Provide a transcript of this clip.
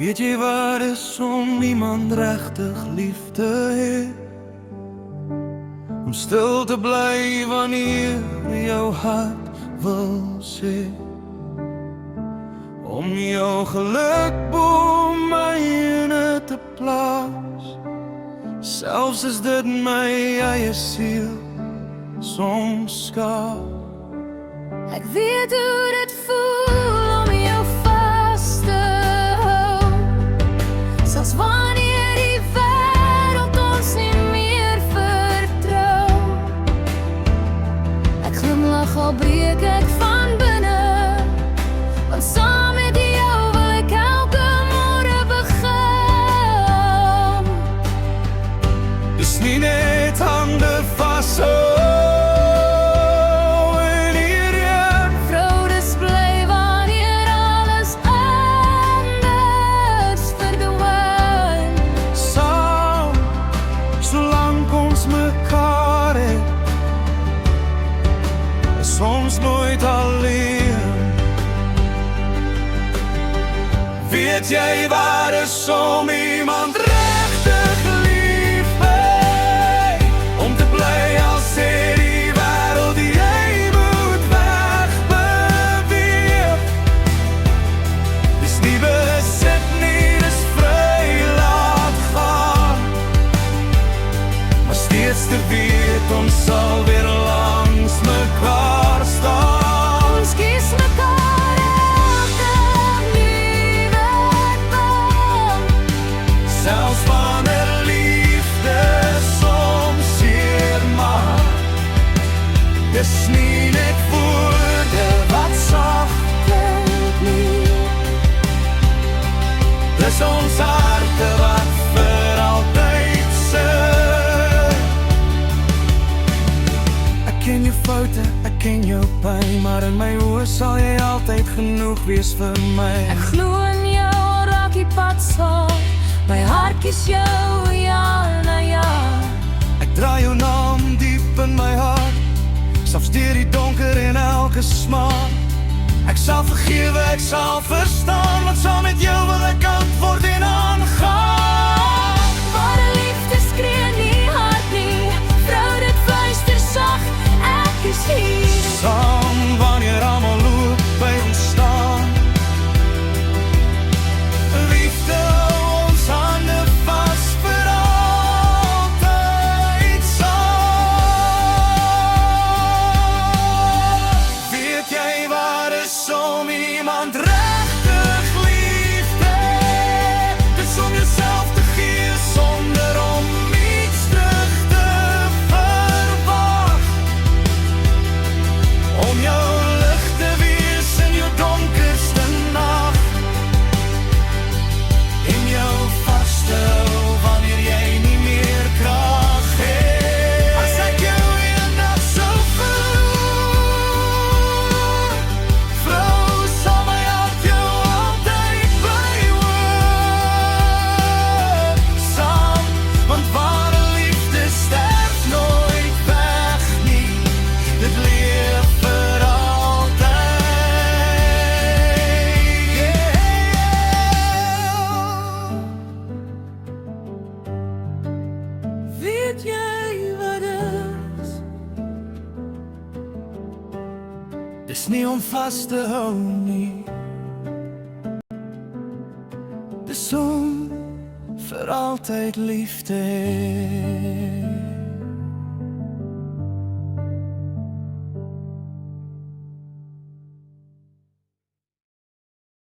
Weet jy wat is om iemand regtig lief te hê? Om stil te bly wanneer jou hart wil sê, om jou geluk bo myne te plaas, selfs as dit my eie siel soms skaap. Ek weet hoe dit voel om jou vas te hou, selfs wanneer die wêreld ons nie meer vertrou. Ek glimlag al breek ek van binne, want saam met jou wil ek elke môre begin. Dis nie net hande vashou soms nooit alleen. Weet jy wat is om iemand regtig lief hê? Om te bly al sê die wêreld die jy moet wegbeweeg. Dis nie besit nie, dis vry laat gaan, maar steeds te weet ons sal weer langs mekaar. Ons kies mekaar elke nuwe dag, selfs wanneer liefde soms seer maak. Dis nie net woorde wat sag klink nie, dis ons harte wat vir altyd sing. Ek ken jou foute, ek ken jou pyn, maar in my oë sal jy altyd genoeg wees vir my. ek glo in jou, raak die pad saam, my hart kies jou ja na ja. Ek dra jou naam diep in my hart, selfs deur die donker en elke smaak. Ek sal vergewe, ek sal verstaan, want saam met jou wil ek antwoord en aangaan. Maar liefde skree nie hard nie, vrou dit fluister sag, ek is hier. Saam wanneer almal loop by ons staan, liefde ons hande vas vir altyd saam. Weet jy wat is om iemand regtig lief te hê? Dis om jouself te gee sonder om iets terug te verwag, om jou lig te wees in jou donkerste nag, en jou vas te hou wanneer jy nie meer krag het. As ek jou eendag sou verloor, vrou, sal my hart jou altyd bywoon. Saam, want ware liefde sterf nooit weg nie, dit leef vir altyd. Weet jy wat is? Dis nie om vas te hou nie, dis om vir altyd lief te hê.